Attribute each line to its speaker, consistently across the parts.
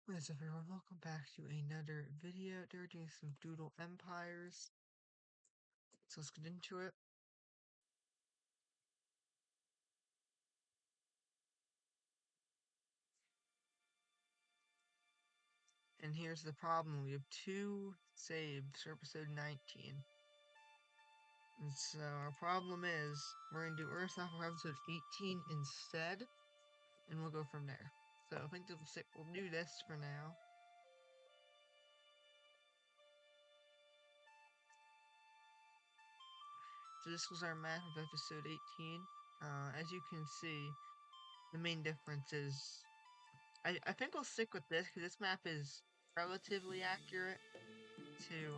Speaker 1: What is up, everyone? Welcome back to another video. They're doing some Doodle Empires. So let's get into it. And here's the problem. We have two saves for episode 19. And so our problem is we're going to do Earth off for episode 18 instead. And we'll go from there. So I think we'll do this for now. So this was our map of episode 18. As you can see, the main difference is I think I'll stick with this because this map is relatively accurate.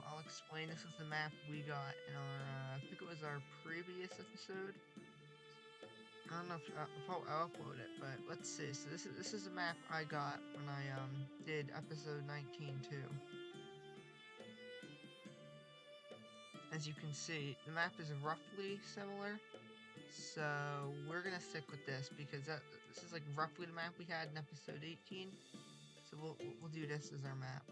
Speaker 1: I'll explain. This is the map we got in our, I think it was our previous episode. I don't know if I'll upload it, but let's see. So this is a map I got when I did episode 19 too. As you can see, the map is roughly similar. So we're gonna stick with this because this is like roughly the map we had in episode 18. So we'll do this as our map.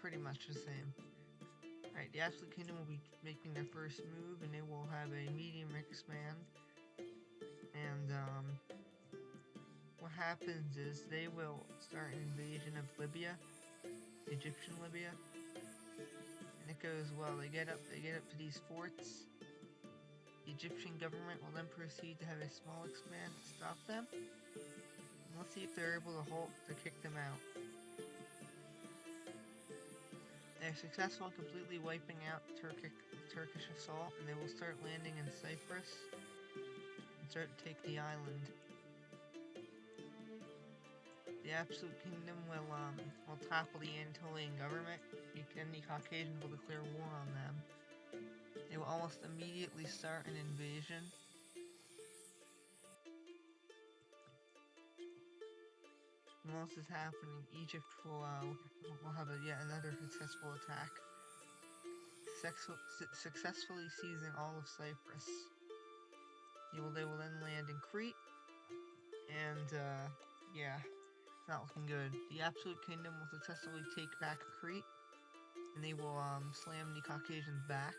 Speaker 1: Pretty much the same. Alright, the Absolute Kingdom will be making their first move, and they will have a medium expand. And what happens is they will start an invasion of Libya, Egyptian Libya, and it goes well. They get up to these forts. The Egyptian government will then proceed to have a small expand to stop them. And let's see if they're able to kick them out. They're successful in completely wiping out the Turkish assault, and they will start landing in Cyprus and start to take the island. The Absolute Kingdom will topple the Anatolian government, and the Caucasians will declare war on them. They will almost immediately start an invasion. While this is happening, Egypt will have yet another successful attack, successfully seizing all of Cyprus. They will then land in Crete, and yeah, it's not looking good. The Absolute Kingdom will successfully take back Crete, and they will slam the Caucasians back.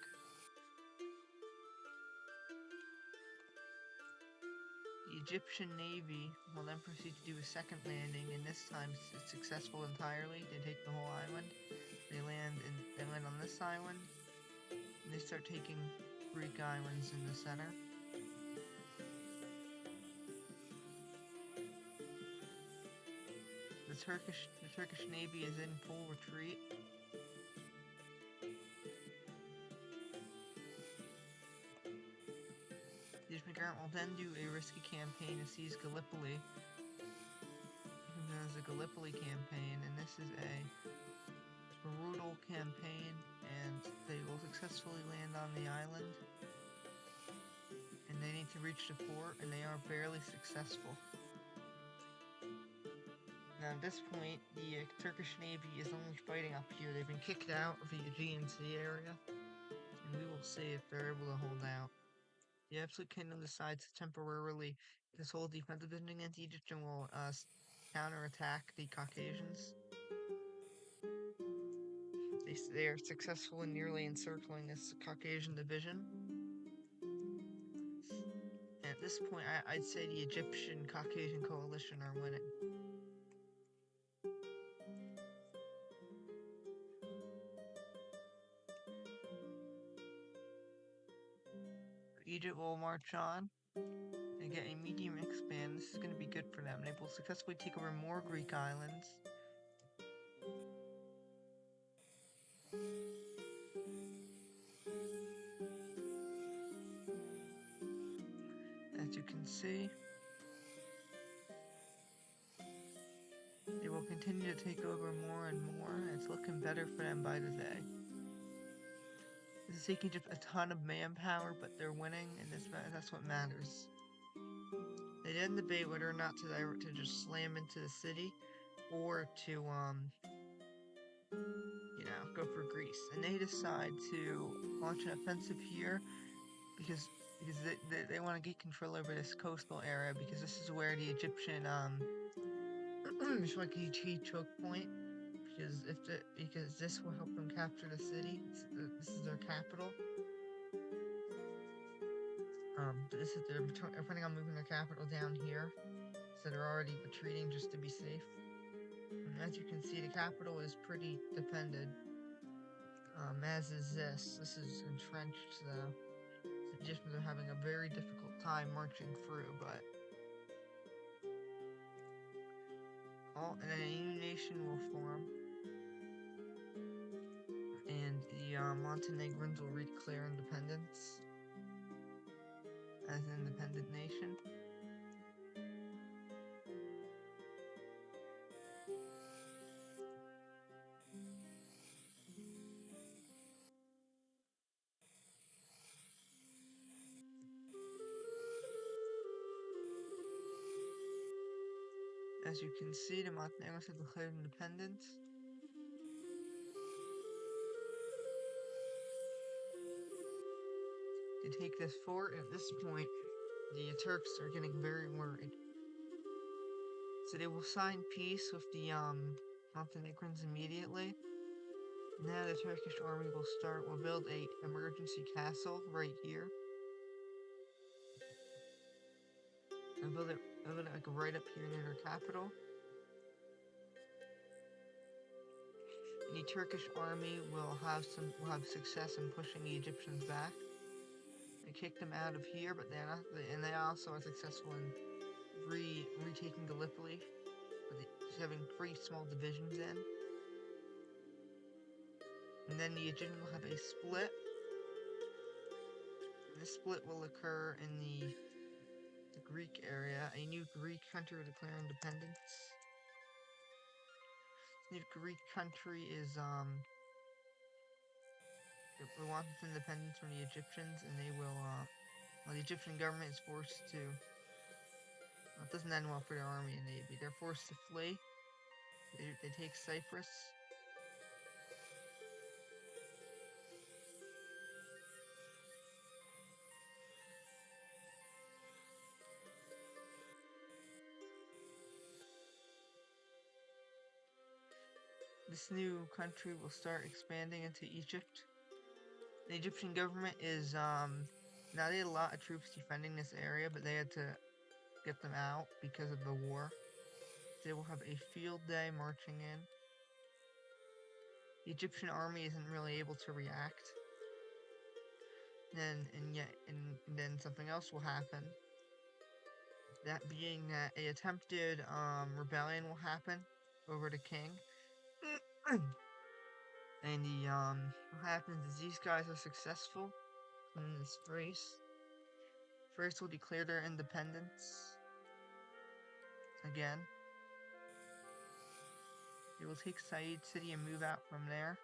Speaker 1: The Egyptian Navy will then proceed to do a second landing, and this time it's successful entirely. They take the whole island. They land on this island, and they start taking Greek islands in the center. The Turkish Navy is in full retreat. The Egyptian government will then do a risky campaign to seize Gallipoli, known as the Gallipoli campaign, and this is a brutal campaign, and they will successfully land on the island. And they need to reach the port, and they are barely successful. Now at this point, the Turkish Navy is only fighting up here. They've been kicked out of the Aegean Sea area, and we will see if they're able to hold out. The Absolute Kingdom decides to temporarily hold defensive position against Egypt and will counterattack the Caucasians. They are successful in nearly encircling this Caucasian division. And at this point, I'd say the Egyptian-Caucasian coalition are winning. Egypt will march on and get a medium expand. This is going to be good for them. They will successfully take over more Greek islands. As you can see, they will continue to take over more and more, and it's looking better for them by the day. This is taking just a ton of manpower, but they're winning, and that's what matters. They then debate whether or not to just slam into the city, or to go for Greece, and they decide to launch an offensive here because they want to get control over this coastal area, because this is where the Egyptian It's like a key choke point because this will help them capture the city. This is their capital. But they're planning on moving their capital down here, so they're already retreating just to be safe. And as you can see, the capital is pretty defended. As is this. This is entrenched. The Egyptians are having a very difficult time marching through, but and then a new nation will form, and the Montenegrins will declare independence as an independent nation. As you can see, the Montenegrins have declared independence. They take this fort, and at this point, the Turks are getting very worried. So they will sign peace with the Montenegrins immediately. Now the Turkish army will build a emergency castle right here. And build it like right up here near their capital. And the Turkish army will have success in pushing the Egyptians back. They kick them out of here, but they also are successful in retaking Gallipoli, just having 3 small divisions in. And then the Egyptians will have a split. And this split will occur in the Greek area. A new Greek country will declare independence. This new Greek country is it wants its independence from the Egyptians, and they will the Egyptian government is forced to. It doesn't end well for their army and navy. They're forced to flee. They take Cyprus. This new country will start expanding into Egypt. The Egyptian government is now they had a lot of troops defending this area, but they had to get them out because of the war. They will have a field day marching in. The Egyptian army isn't really able to react. And then something else will happen. That being that a attempted rebellion will happen over the king. And what happens is these guys are successful in this race. First will declare their independence again. They will take Said City and move out from there.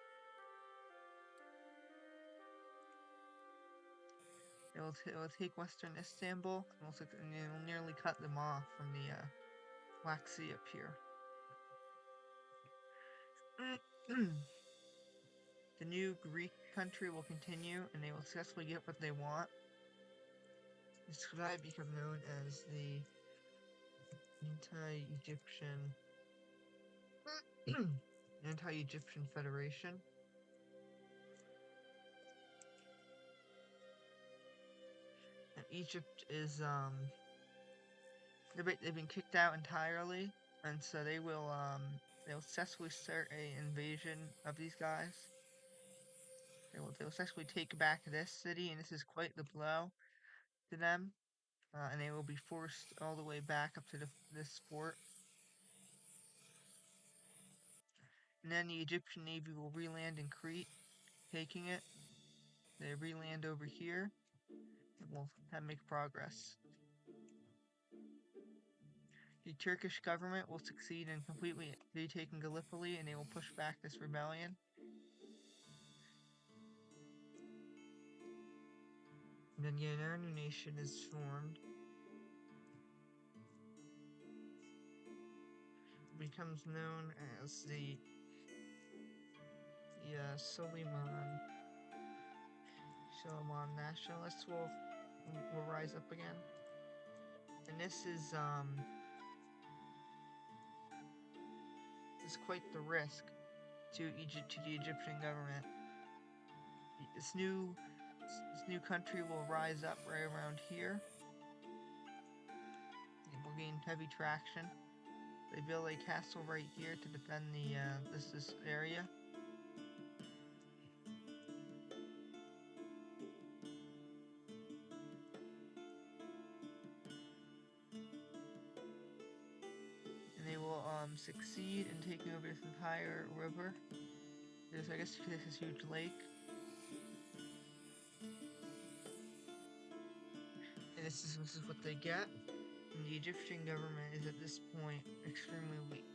Speaker 1: It will take Western Istanbul, and it will nearly cut them off from the Black Sea up here. The new Greek country will continue, and they will successfully get what they want. This could become known as the Anti-Egyptian Federation. And Egypt is they've been kicked out entirely, and so they'll successfully start an invasion of these guys. They'll successfully take back this city, and this is quite the blow to them. And they will be forced all the way back up to this fort. And then the Egyptian Navy will re-land in Crete, taking it. They re-land over here, and will make progress. The Turkish government will succeed in completely retaking Gallipoli, and they will push back this rebellion. And then another new nation is formed. It becomes known as the Solomon nationalists will rise up again. And this is is quite the risk to the Egyptian government. This new country will rise up right around here. It will gain heavy traction. They build a castle right here to defend the this area. And they will succeed in taking over this entire river. There's, I guess, this huge lake. And this is what they get. And the Egyptian government is at this point extremely weak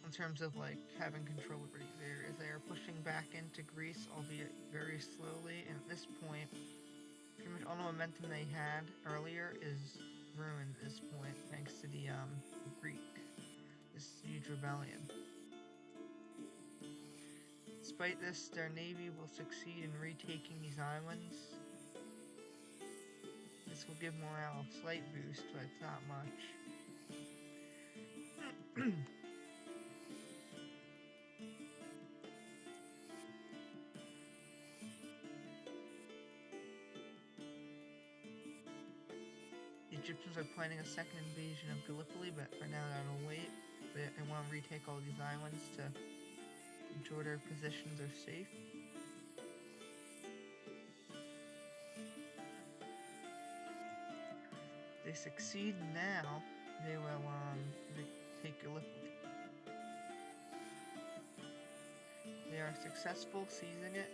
Speaker 1: in terms of like having control over these areas. They are pushing back into Greece, albeit very slowly. And at this point, pretty much all the momentum they had earlier is ruined at this point, thanks to the Greek, this huge rebellion. Despite this, their navy will succeed in retaking these islands. This will give morale a slight boost, but it's not much. The Egyptians are planning a second invasion of Gallipoli, but for now they're gonna wait. They want to retake all these islands to ensure their positions are safe. If they succeed now, they will take Gallipoli. They are successful seizing it.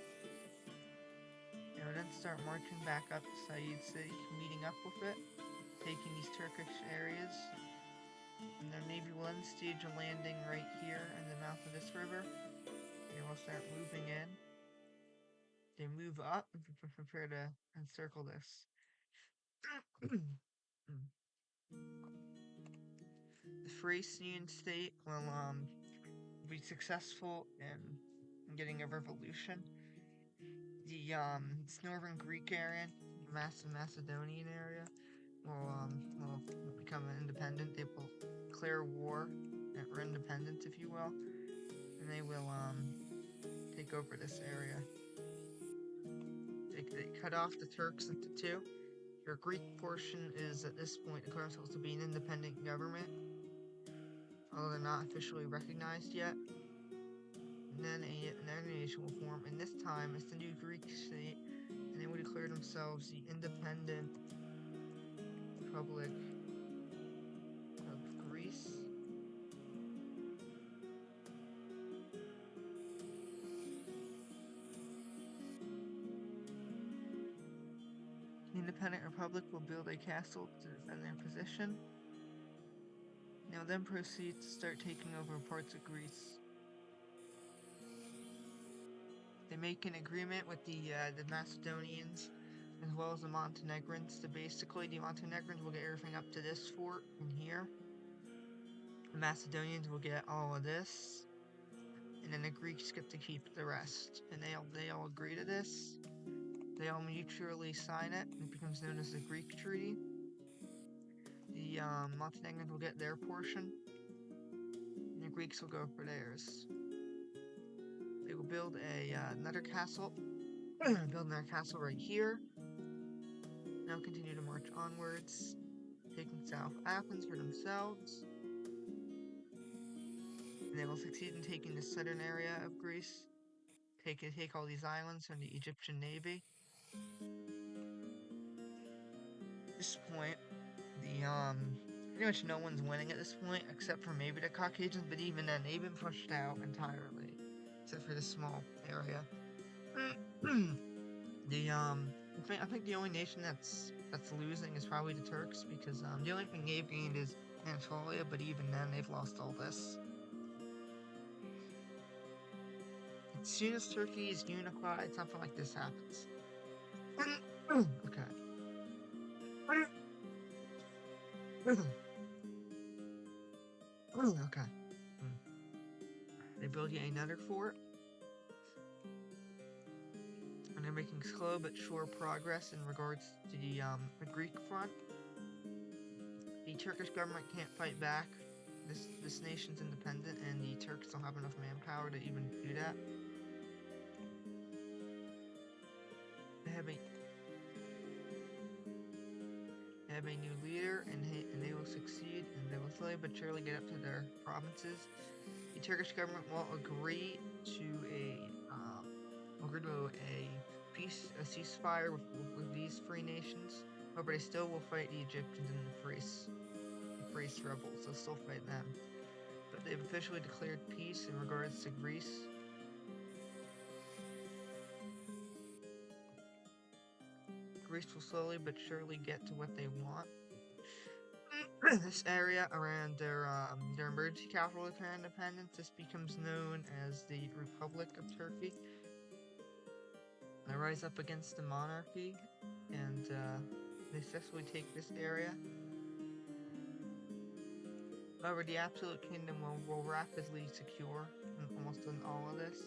Speaker 1: They will then start marching back up to Said City, meeting up with it, taking these Turkish areas, and their navy will then stage a landing right here in the mouth of this river. They will start moving in. They move up and prepare to encircle this. The Thracian state will be successful in getting a revolution. The northern Greek area, Macedonian area, will become independent. They will declare war or independence, if you will, and they will take over this area. They cut off the Turks into two. Your Greek portion is at this point declaring themselves to be an independent government, although they're not officially recognized yet. And then another nation will form, and this time it's the new Greek state, and they will declare themselves the independent Republic of Greece. The independent republic will build a castle to defend their position. They'll then proceed to start taking over parts of Greece. They make an agreement with the Macedonians as well as the Montenegrins. So basically, the Montenegrins will get everything up to this fort in here. The Macedonians will get all of this, and then the Greeks get to keep the rest. And they all agree to this. They all mutually sign it. It becomes known as the Greek Treaty. The Montenegrins will get their portion, and the Greeks will go for theirs. They will build another castle. Build another castle right here. Now continue to march onwards, taking South Athens for themselves. And they will succeed in taking the southern area of Greece. Take all these islands from the Egyptian navy. At this point, pretty much no one's winning at this point, except for maybe the Caucasians, but even then, they've been pushed out entirely, except for this small area. I think the only nation that's losing is probably the Turks, because the only thing they've gained is Anatolia, but even then, they've lost all this. As soon as Turkey is unified, something like this happens. Okay. Okay. They build yet another fort. And they're making slow but sure progress in regards to the Greek front. The Turkish government can't fight back. this nation's independent, and the Turks don't have enough manpower to even do that. They have a new leader, and they will succeed, and they will slowly but surely get up to their provinces. The Turkish government will agree to a ceasefire with these three nations. However, they still will fight the Egyptians and the Thrace rebels. They'll still fight them. But they've officially declared peace in regards to Greece. Greece will slowly but surely get to what they want. This area around their emergency capital of their independence, this becomes known as the Republic of Turkey. They rise up against the monarchy, and they successfully take this area. However, the Absolute Kingdom will rapidly secure almost in all of this.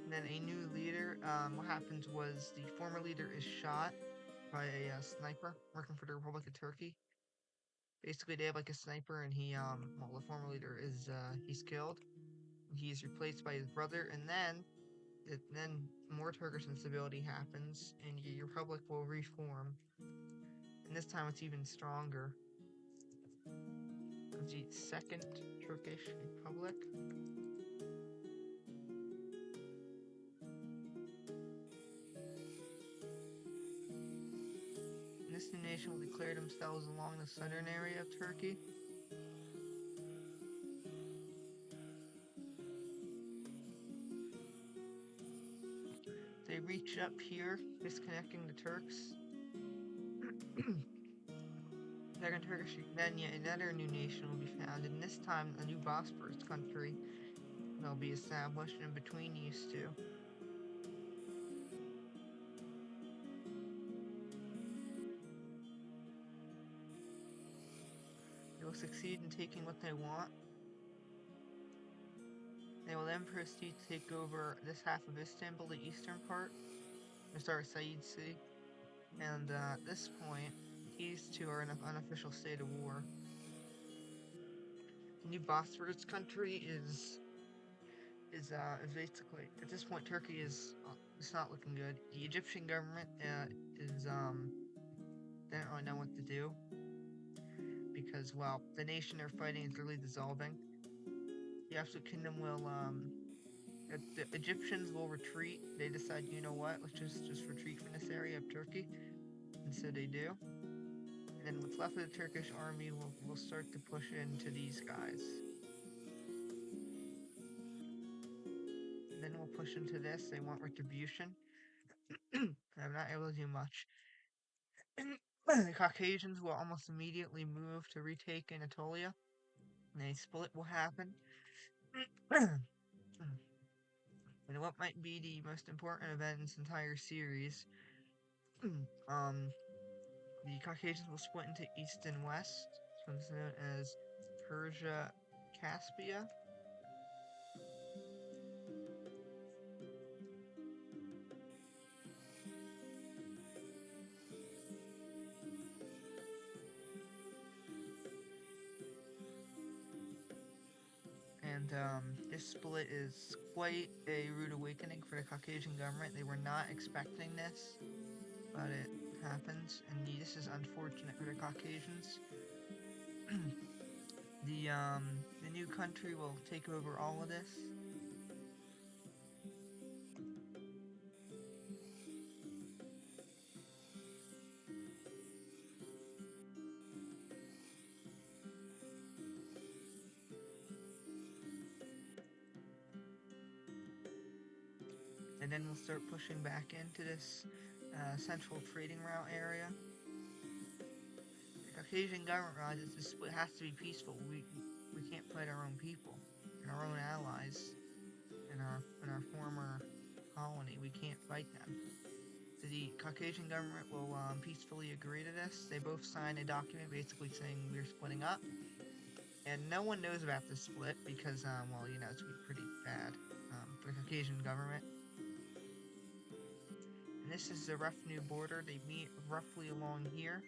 Speaker 1: And then a new leader, what happens was the former leader is shot by a sniper working for the Republic of Turkey. Basically, they have like a sniper, and the former leader is, he's killed. He's replaced by his brother, and then more Turkish instability happens, and the Republic will reform. And this time it's even stronger. The Second Turkish Republic. And this new nation will declare themselves along the southern area of Turkey. They reach up here, disconnecting the Turks. Second Turkish, then yet another new nation will be founded, and this time a new Bosporus country will be established in between these two. They will succeed in taking what they want. They will then proceed to take over this half of Istanbul, the eastern part, and start Said City. And at this point, these two are in an unofficial state of war. The new Bosphorus country is basically, at this point, Turkey is it's not looking good. The Egyptian government is they don't really know what to do, because, well, the nation they're fighting is really dissolving. The Absolute Kingdom will the Egyptians will retreat. They decide, you know what, let's just retreat from this area of Turkey, and so they do. And then what's left of the Turkish army will start to push into these guys. And then we'll push into this. They want retribution. I'm not able to do much. The Caucasians will almost immediately move to retake Anatolia, and a split will happen. And what might be the most important event in this entire series, the Caucasians will split into East and West, so it's known as Persia, Caspia. And this split is quite a rude awakening for the Caucasian government. They were not expecting this, but it happens, and this is unfortunate for the Caucasians. The new country will take over all of this. And then we'll start pushing back into this central trading route area. The Caucasian government realizes this split has to be peaceful. We can't fight our own people and our own allies in our former colony. We can't fight them. So the Caucasian government will peacefully agree to this. They both sign a document basically saying we're splitting up. And no one knows about this split because, well, you know, it's pretty bad for the Caucasian government. And this is the rough new border. They meet roughly along here.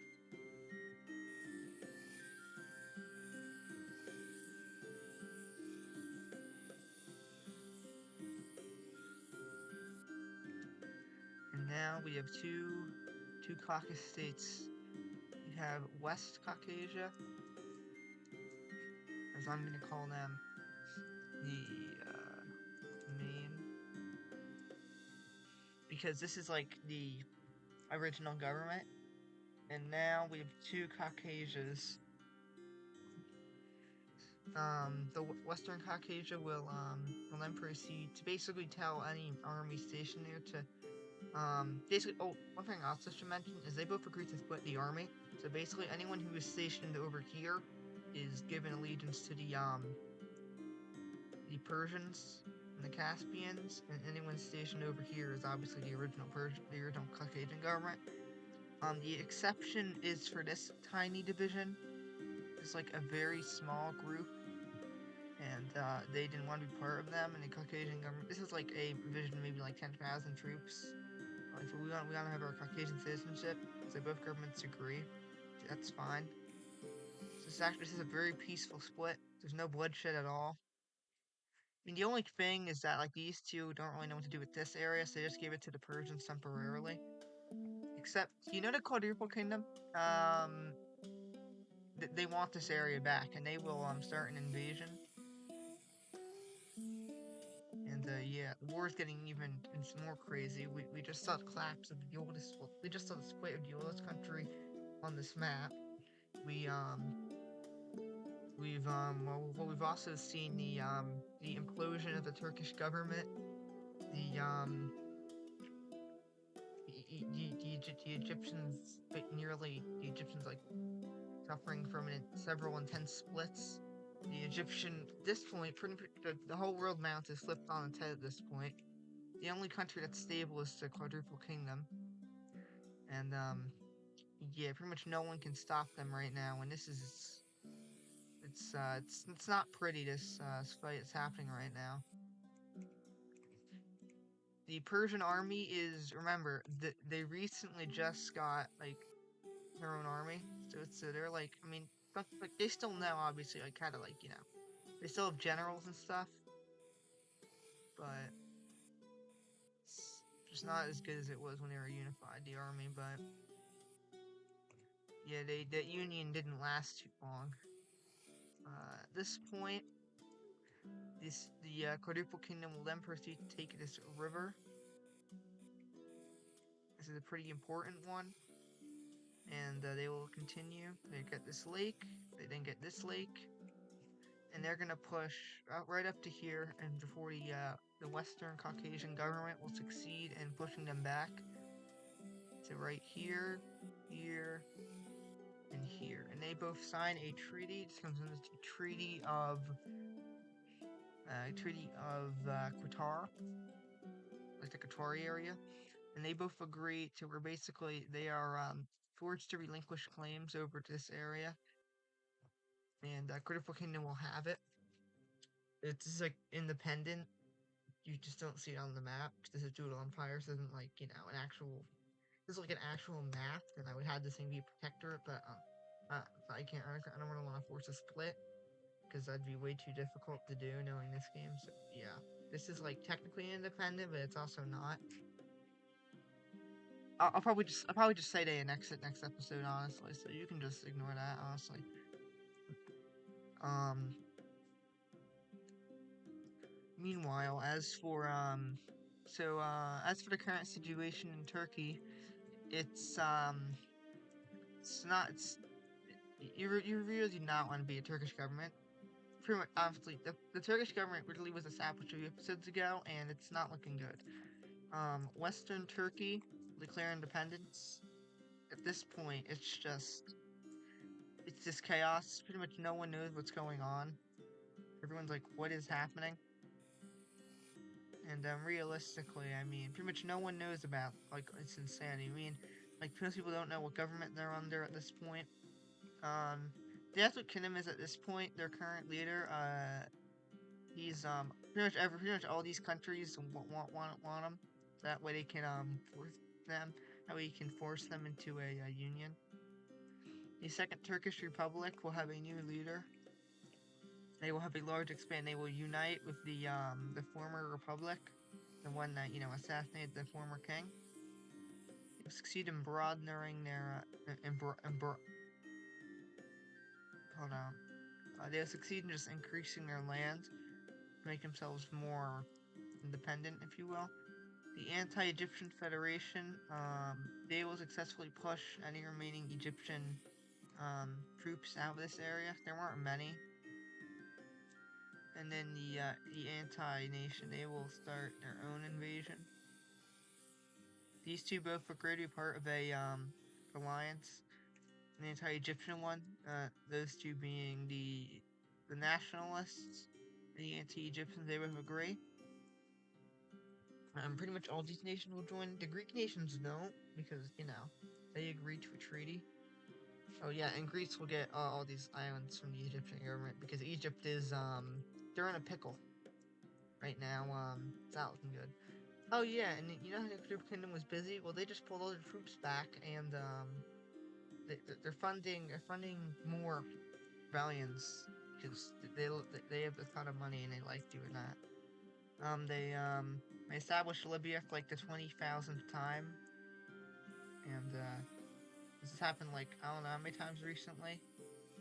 Speaker 1: we have two Caucasus states. We have West Caucasia, as I'm gonna call them, the main, because this is like the original government, and now we have two Caucasias. The Western Caucasia will then proceed to basically tell any army stationed there to basically, oh, one thing I also should mention is they both agreed to split the army. So basically, anyone who is stationed over here is given allegiance to the Persians and the Caspians, and anyone stationed over here is obviously the original Caucasian government. The exception is for this tiny division. It's like a very small group, and they didn't want to be part of them. And the Caucasian government. This is like a division, maybe like 10,000 troops. Like, so we want to have our Caucasian citizenship. So both governments agree. That's fine. So this is a very peaceful split. There's no bloodshed at all. I mean, the only thing is that like these two don't really know what to do with this area, so they just gave it to the Persians temporarily. Except, you know the Quadruple Kingdom? They want this area back, and they will start an invasion. And yeah, the war is getting even more crazy. We just saw the collapse of the oldest. Well, we just saw the split of the oldest country on this map. We've also seen the implosion of the Turkish government. The Egyptians, the Egyptians like suffering from several intense splits. The Egyptian, at this point, the whole world mount is flipped on its head at this point. The only country that's stable is the Quadruple Kingdom. And, yeah, pretty much no one can stop them right now, and this is, it's not pretty, this fight is happening right now. The Persian army is, remember, they recently just got, like, their own army, so they're like, I mean, but they still know, obviously, like, kind of like, you know, they still have generals and stuff, but it's just not as good as it was when they were unified, the army, but yeah, that union didn't last too long. At this point, the Quadruple Kingdom will then proceed to take this river. This is a pretty important one, and they will continue. They get this lake, they then get this lake, and they're gonna push right up to here, and before the Western Caucasian government will succeed in pushing them back to right here, here, and here. And they both sign a treaty. This comes into the Treaty of Qatar, like the Qatari area. And they both agree to where basically they are forced to relinquish claims over this area, and Critical Kingdom will have it. It's like independent. You just don't see it on the map. This is Doodle Empire, so isn't like, you know, an actual. This is like an actual map, and I would have this thing be a protectorate, but I can't. I don't really want to force a split because that'd be way too difficult to do knowing this game. So yeah, this is like technically independent, but it's also not. I'll probably just say they next episode, honestly. So you can just ignore that, honestly. Meanwhile, as for the current situation in Turkey, it's not. You really do not want to be a Turkish government. Pretty much, honestly, the Turkish government really was established a few episodes ago, and it's not looking good. Western Turkey declare independence. At this point, it's just chaos. Pretty much no one knows what's going on. Everyone's like, what is happening? And realistically, I mean, pretty much no one knows about, like, it's insanity. I mean, like, most people don't know what government they're under at this point. That's what Kingdom is at this point. Their current leader, he's pretty much all these countries want him. So that way they can force them. That way you can force them into a union. The Second Turkish Republic will have a new leader. They will have a large expand. They will unite with the former republic, the one that, you know, assassinated the former king. succeed in broadening their hold on. They'll succeed in just increasing their land to make themselves more independent, if you will. The anti-Egyptian Federation, they will successfully push any remaining Egyptian troops out of this area. There weren't many. And then the anti-nation, they will start their own invasion. These two both agreed to be part of a alliance. An anti-Egyptian one, those two being the nationalists, the anti-Egyptians, they both agree. Pretty much all these nations will join. The Greek nations don't, because, you know, they agreed to a treaty. Oh yeah, and Greece will get all these islands from the Egyptian government, because Egypt is, they're in a pickle right now. It's not looking good. Oh yeah, and you know how the Egyptian Kingdom was busy? Well, they just pulled all their troops back, and, they're funding more rebellions, because they have a ton of money, and they like doing that. They established Libya for like the 20,000th time, and this has happened like I don't know how many times recently,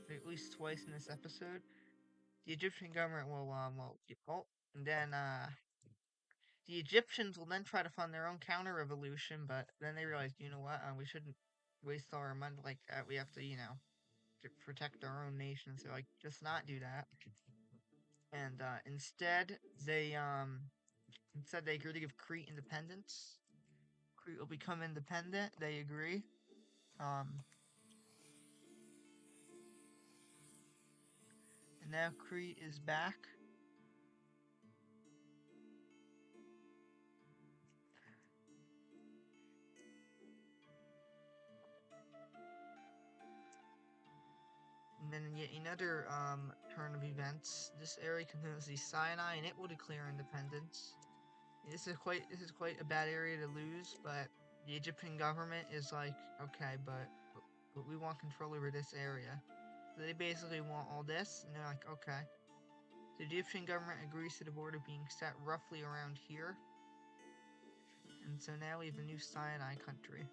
Speaker 1: but at least twice in this episode. The Egyptian government and then the Egyptians will then try to fund their own counter revolution, but then they realize, you know what, we shouldn't waste all our money like that. We have to, you know, to protect our own nation. So like, just not do that. And instead they agree to give Crete independence. Crete will become independent. They agree. And now Crete is back. And then yet another turn of events. This area contains the Sinai, and it will declare independence. This is quite a bad area to lose, but the Egyptian government is like, okay, but we want control over this area. So they basically want all this, and they're like, okay. The Egyptian government agrees to the border being set roughly around here. And so now we have a new Sinai country.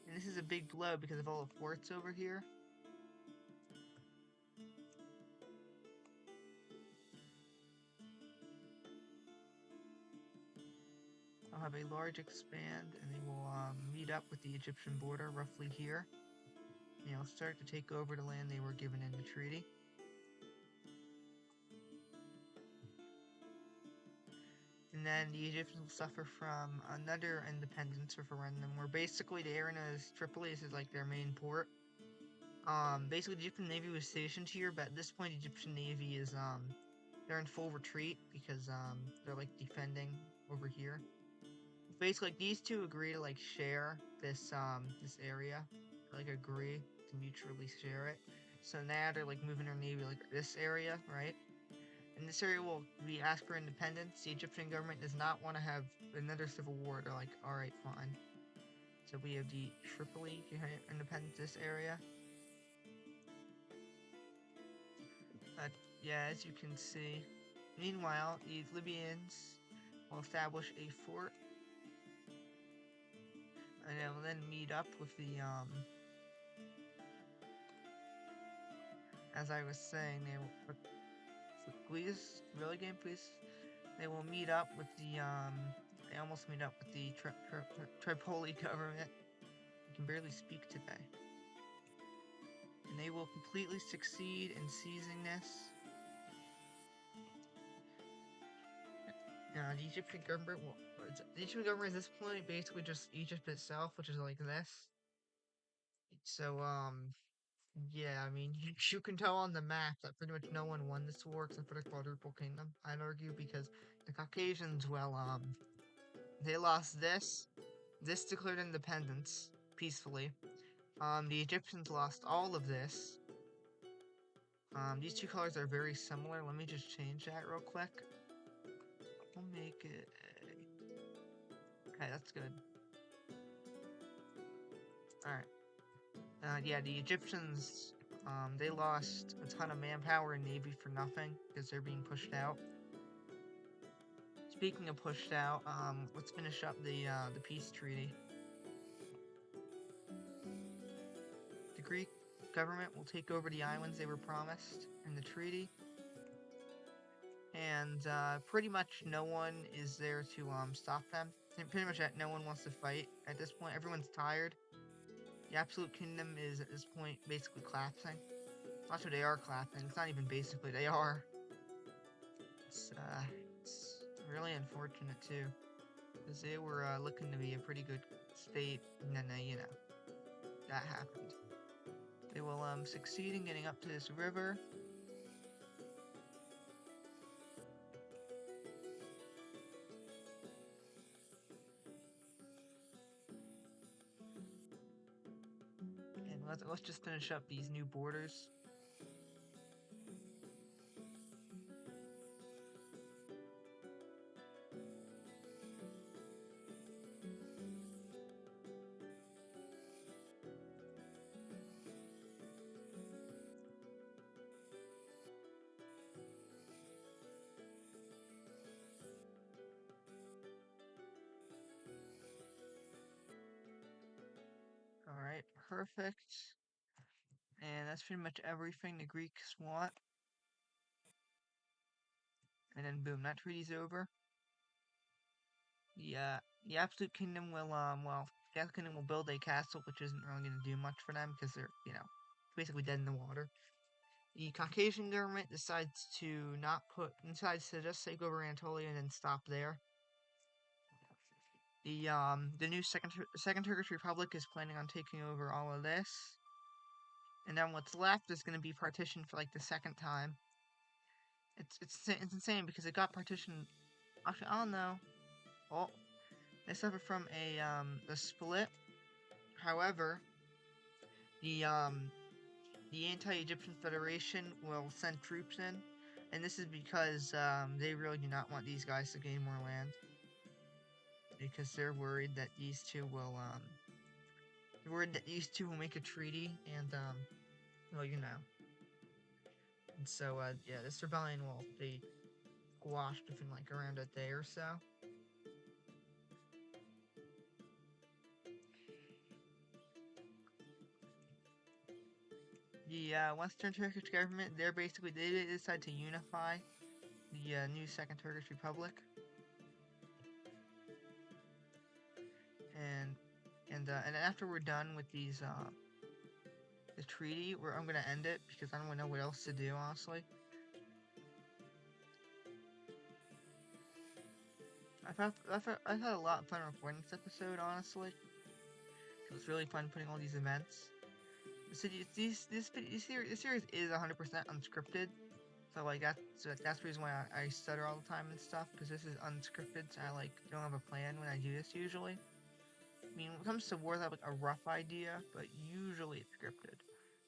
Speaker 1: And this is a big blow because of all the forts over here. They'll have a large expand, and they will meet up with the Egyptian border roughly here. And they'll start to take over the land they were given in the treaty. And then the Egyptians will suffer from another independence referendum, where basically the area known as Tripoli is like their main port. Basically the Egyptian Navy was stationed here, but at this point the Egyptian Navy is they're in full retreat because they're like defending over here. Basically, like, these two agree to like share this area, like agree to mutually share it. So now they're like moving their navy like this area, right? And this area will be asked for independence. The Egyptian government does not want to have another civil war. They're like, all right, fine. So we have the Tripoli independence this area. Yeah, as you can see. Meanwhile, the Libyans will establish a fort, and they will then meet up with the as I was saying, they will. Please, really, game, please. They will meet up with the They almost meet up with the Tripoli government. I can barely speak today. And they will completely succeed in seizing this. The Egyptian government the Egyptian government at this point basically just Egypt itself, which is like this. So yeah, I mean you can tell on the map that pretty much no one won this war except for the Quadruple Kingdom, I'd argue, because the Caucasians, well, they lost this. This declared independence peacefully. The Egyptians lost all of this. These two colors are very similar. Let me just change that real quick. We'll make it okay, that's good. Alright. Yeah, the Egyptians, they lost a ton of manpower and navy for nothing because they're being pushed out. speaking of pushed out, let's finish up the peace treaty. The Greek government will take over the islands they were promised in the treaty, and pretty much no one is there to stop them. Pretty much no one wants to fight at this point. Everyone's tired. The Absolute Kingdom is at this point basically collapsing. Actually, they are collapsing. It's not even basically, they are. It's really unfortunate too, because they were looking to be a pretty good state, and then that happened. They will succeed in getting up to this river. And let's just finish up these new borders. Alright, perfect. And that's pretty much everything the Greeks want. And then boom, that treaty's over. The Absolute Kingdom will the Absolute Kingdom will build a castle, which isn't really gonna do much for them because they're, basically dead in the water. The Caucasian government decides to just take over Anatolia and then stop there. The new Second Turkish Republic is planning on taking over all of this. And then what's left is gonna be partitioned for like the second time. It's insane because it got partitioned. Actually, I don't know. Oh, they suffered from a split. However, the um the anti-Egyptian Federation will send troops in, and this is because they really do not want these guys to gain more land, because they're worried that these two will make a treaty, and well, and so yeah, this rebellion will be squashed within like around a day or so. The Western Turkish government, they decide to unify the new Second Turkish Republic, and and after we're done with the treaty, I'm gonna end it because I don't know what else to do, honestly. I've had a lot of fun recording this episode, honestly. It was really fun putting all these events. This series is 100% unscripted, so like that's the reason why I stutter all the time and stuff, because this is unscripted. So I like don't have a plan when I do this usually. I mean, when it comes to wars, I have like a rough idea, but usually it's scripted.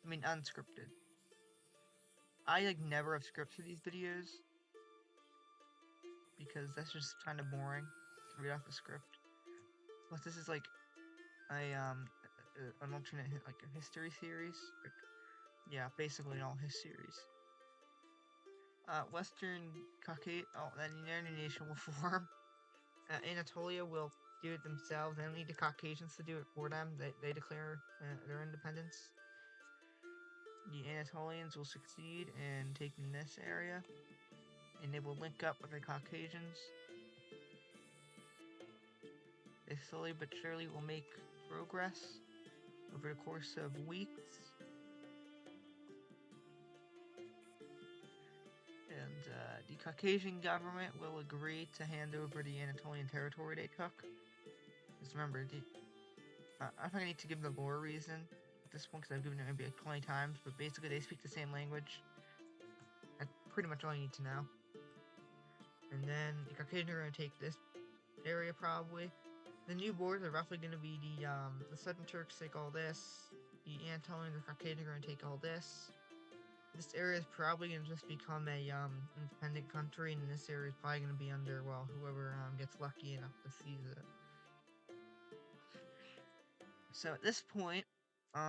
Speaker 1: I mean, unscripted. I like never have scripts for these videos because that's just kind of boring to read off the script. But this is like an alternate like a history series. Like, yeah, basically all his series. Western Caucasus, then the United Nation will form. Anatolia will do it themselves. They don't need the Caucasians to do it for them. They declare their independence. The Anatolians will succeed in taking this area, and they will link up with the Caucasians. They slowly but surely will make progress over the course of weeks. And the Caucasian government will agree to hand over the Anatolian territory they took. Just remember, I don't think I need to give the lore reason at this point because I've given it maybe like 20 times, but basically they speak the same language. That's pretty much all you need to know. And then the Caucasians are going to take this area probably. The new borders are roughly going to be the Southern Turks take all this, the Anatolians and the Caucasians are going to take all this. This area is probably going to just become a independent country, and this area is probably going to be under, well, whoever gets lucky enough to seize it. So at this point, you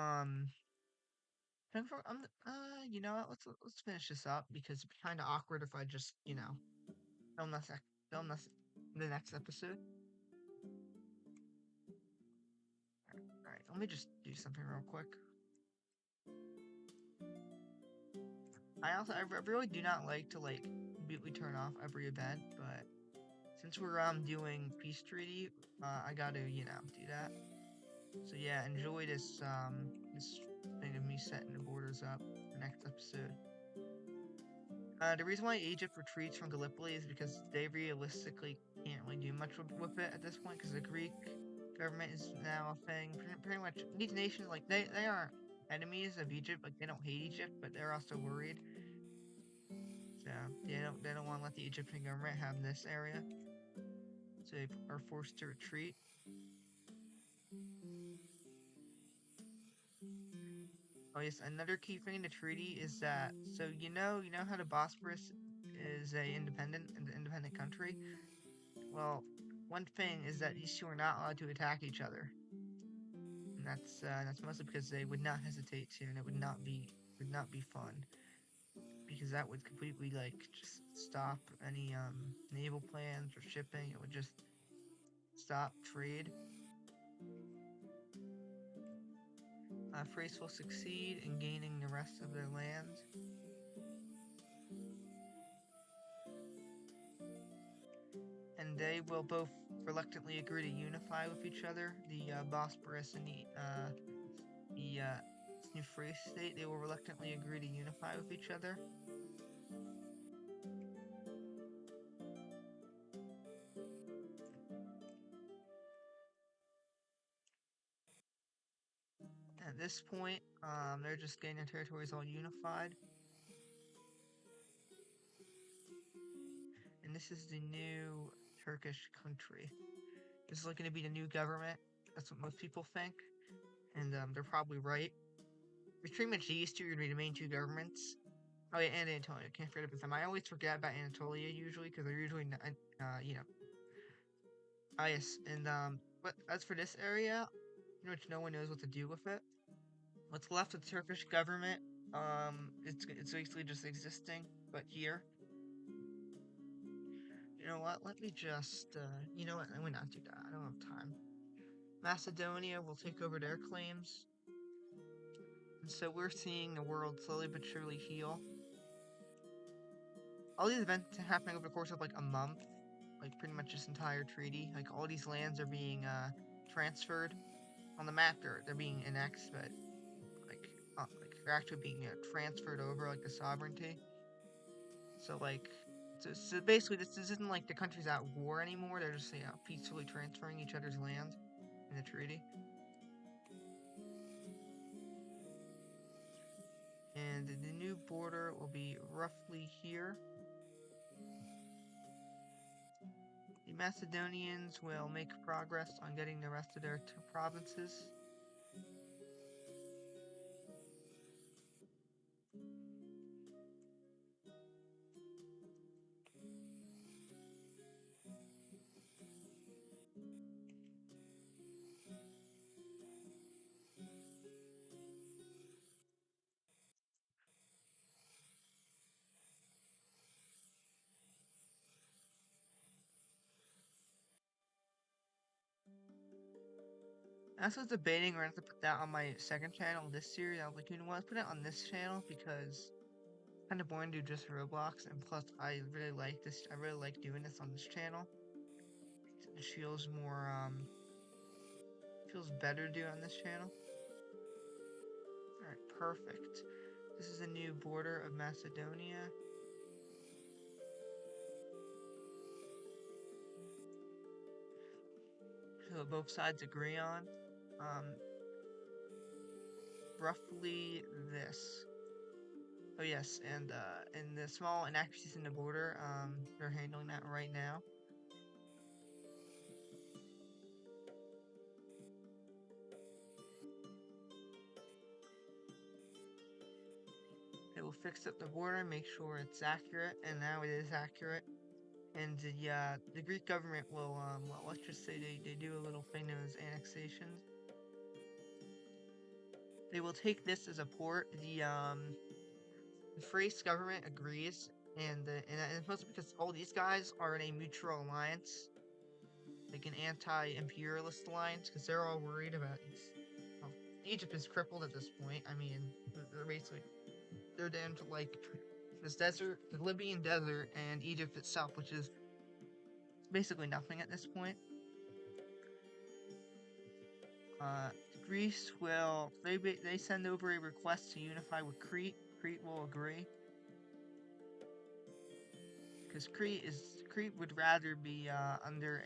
Speaker 1: know what? Let's finish this up because it'd be kind of awkward if I just, film this in the next episode. Alright, let me just do something real quick. I really do not like to completely turn off every event, but since we're doing peace treaty, I gotta do that. So yeah, enjoy this this thing of me setting the borders up for next episode. The reason why Egypt retreats from Gallipoli is because they realistically can't really do much with it at this point, because the Greek government is now a thing. Pretty much these nations, like they aren't enemies of Egypt, like they don't hate Egypt, but they're also worried. So they don't want to let the Egyptian government have this area, so they are forced to retreat. Oh yes, another key thing in the treaty is that you know how the Bosporus is a independent country. Well, one thing is that these two are not allowed to attack each other, and that's mostly because they would not hesitate to, and it would not be fun, because that would completely just stop any naval plans or shipping. It would just stop trade. Thrace will succeed in gaining the rest of their land. And they will both reluctantly agree to unify with each other. The Bosporus and the New Thrace state, they will reluctantly agree to unify with each other. At this point, they're just getting their territories all unified. And this is the new Turkish country. This is going to be the new government. That's what most people think. And they're probably right. It's pretty much these two are going to be the main two governments. Oh yeah, and Anatolia. Can't forget about them. I always forget about Anatolia usually, because they're usually, Ah yes, and but as for this area, which no one knows what to do with it, what's left of the Turkish government, it's basically just existing, but here. You know what? Let me just, you know what? Let me not do that. I don't have time. Macedonia will take over their claims. And so we're seeing the world slowly but surely heal. All these events happening over the course of like a month, like pretty much this entire treaty. Like all these lands are being transferred. On the map, they're being annexed, but like they're actually being transferred over, like the sovereignty. So so basically this isn't like the countries at war anymore. They're just peacefully transferring each other's land in the treaty. And the new border will be roughly here. The Macedonians will make progress on getting the rest of their two provinces. I was debating whether to put that on my second channel this series. I was like, you know what, let's put it on this channel because it's kind of boring to do just Roblox, and plus I really like this. I really like doing this on this channel. It feels more feels better to do on this channel. Alright, perfect. This is a new border of Macedonia. So both sides agree on. Roughly this. Oh yes, and the small inaccuracies in the border, they're handling that right now. They will fix up the border, make sure it's accurate, and now it is accurate. And the Greek government will, well, let's just say they do a little thing known as annexation. They will take this as a port. The Thrace government agrees, and it's mostly because all these guys are in a mutual alliance. like an anti-imperialist alliance, because they're all worried about well, Egypt is crippled at this point. I mean, they're basically they're down to like this desert, the Libyan desert, and Egypt itself, which is basically nothing at this point. Uh, Greece will they send over a request to unify with Crete. Crete will agree because Crete would rather be under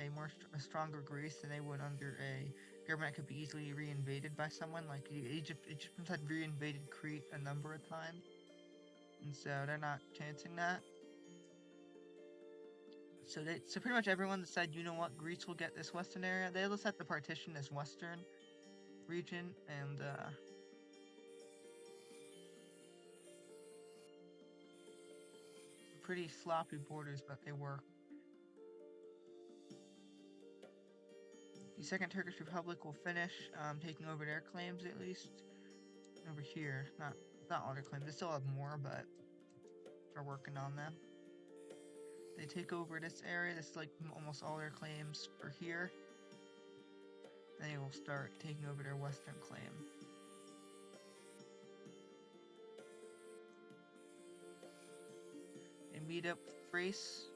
Speaker 1: a stronger Greece than they would under a government that could be easily reinvaded by someone like Egypt. Egyptians had reinvaded Crete a number of times, and so they're not chancing that. So pretty much everyone decided, you know what, Greece will get this western area. They just had to partition this western region, and pretty sloppy borders, but they work. The Second Turkish Republic will finish taking over their claims at least over here. Not all their claims. They still have more, but they're working on them. They take over this area. This is like almost all their claims for here. Then they will start taking over their western claim. They meet up with Thrace,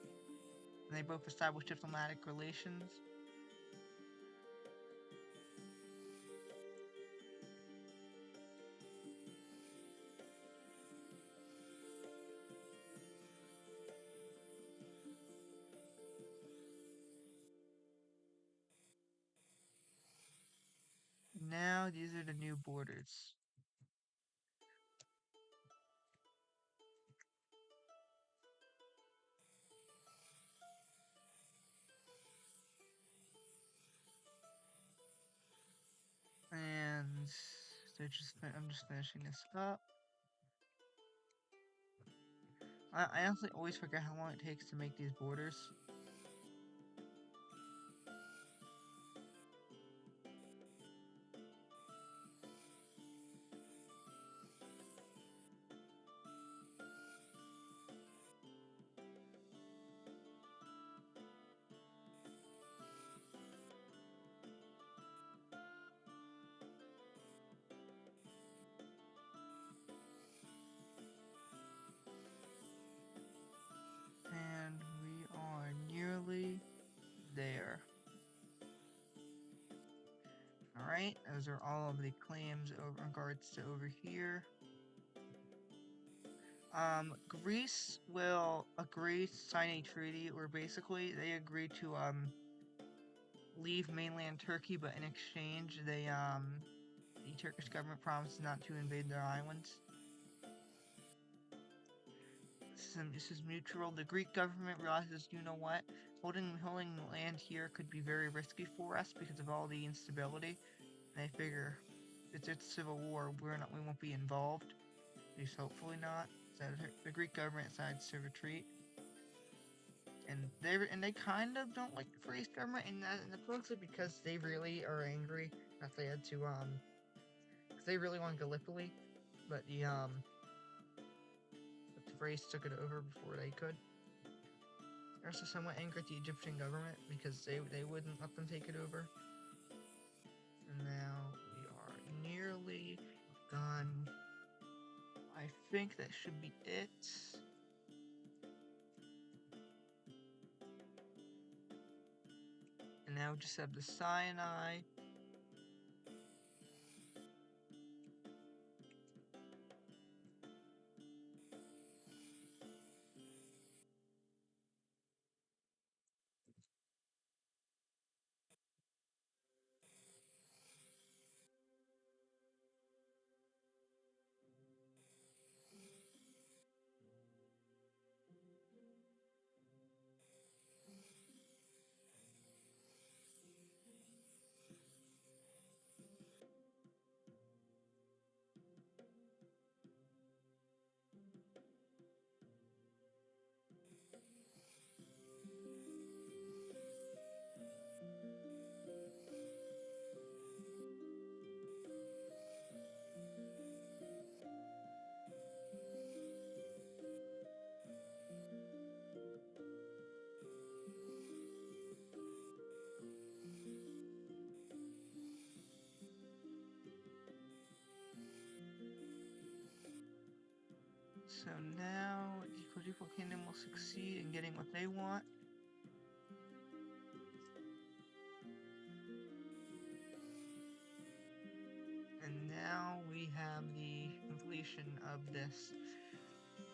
Speaker 1: and they both establish diplomatic relations. Now these are the new borders. And I'm just finishing this up. I honestly always forget how long it takes to make these borders. And we are nearly there. Alright, those are all of the claims in regards to over here. Greece will agree to sign a treaty where basically they agree to leave mainland Turkey, but in exchange the Turkish government promises not to invade their islands. This is mutual. The Greek government realizes, you know what, holding land here could be very risky for us because of all the instability. And they figure it's a civil war. We won't be involved. At least hopefully not. So the Greek government decides to retreat, and they kind of don't like the Greek government, and that's mostly because they really are angry that they had to because they really want Gallipoli, but the Thrace took it over before they could. They're also somewhat angry at the Egyptian government because they wouldn't let them take it over. And now we are nearly done. I think that should be it. And now we just have the Sinai. So now the quadruple kingdom will succeed in getting what they want. And now we have the completion of this.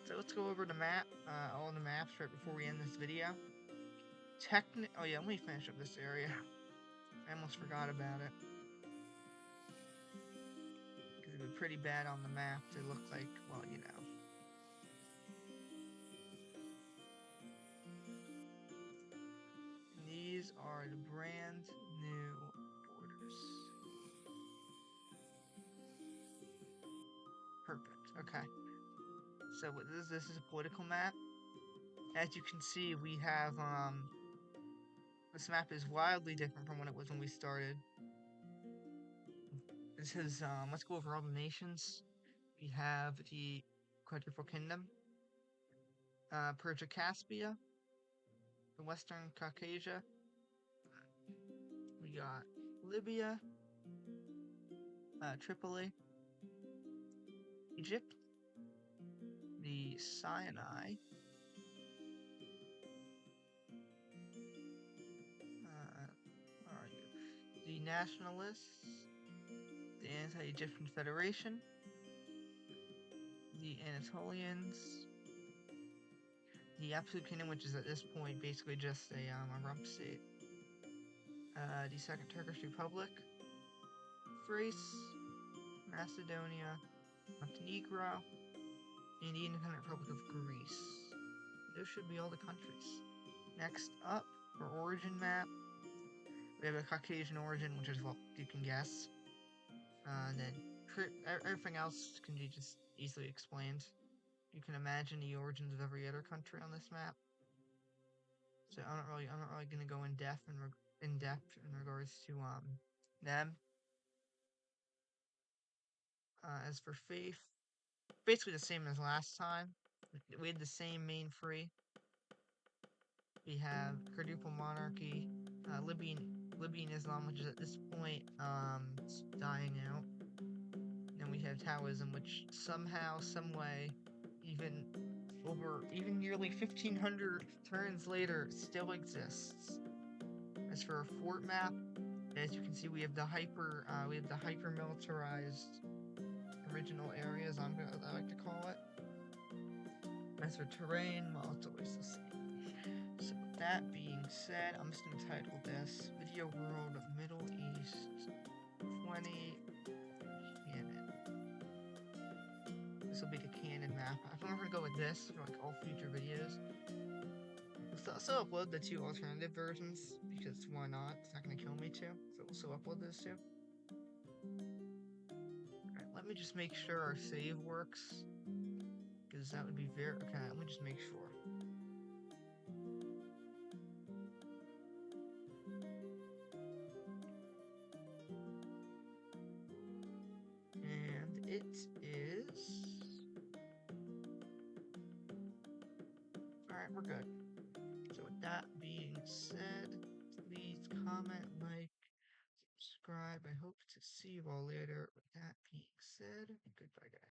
Speaker 1: So let's go over the map, all the maps right before we end this video. Oh yeah, let me finish up this area. I almost forgot about it. Because it would be pretty bad on the map to look like, well, you know. And these are the brand new borders. Perfect, okay. So this is a political map. As you can see, we have, this map is wildly different from what it was when we started. This is, let's go over all the nations. We have the Quadruple Kingdom, Persia Caspia, the Western Caucasia. We got Libya, Tripoli, Egypt, the Sinai, where are you? The Nationalists, the Anti-Egyptian Federation, the Anatolians, the Absolute Kingdom, which is at this point basically just a rump state, the Second Turkish Republic, Thrace, Macedonia, Montenegro, and the Independent Republic of Greece. Those should be all the countries. Next up, for origin map, we have a Caucasian origin, which is what you can guess. And then everything else can be just easily explained. You can imagine the origins of every other country on this map. So I'm not really gonna go in depth in regards to them. As for faith, basically the same as last time. We had the same main three. We have quadruple monarchy, Libyan Islam, which is at this point dying out. Then we have Taoism, which somehow, someway, even nearly 1,500 turns later, still exists. As for a fort map, as you can see, we have the hyper militarized original areas. I like to call it. As for terrain, well, it's always the same. So with that being said, I'm just gonna title this "Video World of Middle East 20 Canon." This will be the canon map. I think I'm gonna go with this for like all future videos. I'll still upload the two alternative versions because why not? It's not gonna kill me too. So we'll still upload those two. Alright, let me just make sure our save works. Because that would be very okay, let me just make sure. And it is. Alright, we're good. So with that being said, please comment, like, subscribe. I hope to see you all later. With that being said, goodbye guys.